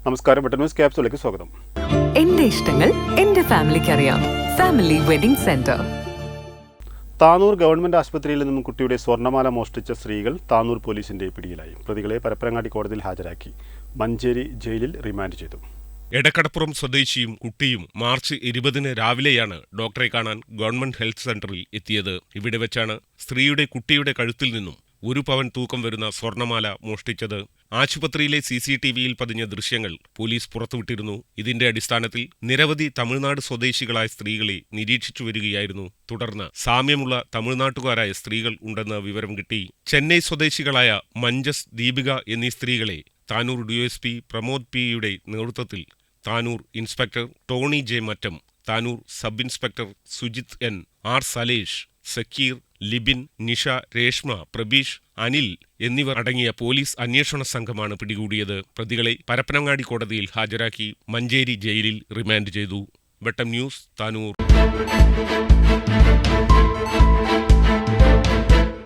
നമസ്കാരം, button news ക്യാപ്സൂളിലേക്ക് സ്വാഗതം. എന്റെ ഇഷ്ടങ്ങൾ എന്റെ ഫാമിലിക്ക് അറിയാം. Family wedding centre. Tanur government ആശുപത്രിയിൽ നിന്നും കുട്ടിയുടെ സ്വർണ്ണമാല മോഷ്ടിച്ച സ്ത്രീകൾ താനൂർ പോലീസിന്റെ പിടിയിലായി. പ്രതികളെ പരപ്പനങ്ങാടി കോടതിയിൽ ഹാജരാക്കി മഞ്ചേരി ജയിലിൽ റിമാൻഡ് ചെയ്തു. എടക്കടപ്പുറം സ്വദേശിയും കുട്ടിയും മാർച്ച് 20 രാവിലെയാണ് ഡോക്ടറെ കാണാൻ ഗവൺമെന്റ് ഹെൽത്ത് സെന്ററിൽ എത്തിയത്. ഇവിടെ വെച്ചാണ് സ്ത്രീയുടെ കുട്ടിയുടെ കഴുത്തിൽ നിന്നും 1 പവൻ തൂക്കം വരുന്ന സ്വർണ്ണമാല മോഷ്ടിച്ചത്. ആശുപത്രിയിലെ CCTVയിൽ പതിഞ്ഞ ദൃശ്യങ്ങൾ പോലീസ് പുറത്തുവിട്ടിരുന്നു. ഇതിന്റെ അടിസ്ഥാനത്തിൽ നിരവധി തമിഴ്നാട് സ്വദേശികളായ സ്ത്രീകളെ നിരീക്ഷിച്ചു വരികയായിരുന്നു. തുടർന്ന് സാമ്യമുള്ള തമിഴ്നാട്ടുകാരായ സ്ത്രീകൾ ഉണ്ടെന്ന് വിവരം കിട്ടി. ചെന്നൈ സ്വദേശികളായ മഞ്ജസ്, ദീപിക എന്നീ സ്ത്രീകളെ താനൂർ DSP പ്രമോദ് P.യുടെ നേതൃത്വത്തിൽ Tanur inspector Tony J. Mattam, Tanur sub inspector Sujith N, R. Salesh, Sakkeer, Libin, Nisha, Reshma, Prabeesh, Anil എന്നിവർ അടങ്ങിയ പോലീസ് അന്വേഷണ സംഘമാണ് പിടികൂടിയത്. പ്രതികളെ പരപ്പനങ്ങാടി കോടതിയിൽ ഹാജരാക്കി മഞ്ചേരി ജയിലിൽ റിമാൻഡ് ചെയ്തു. Button news, Tanur.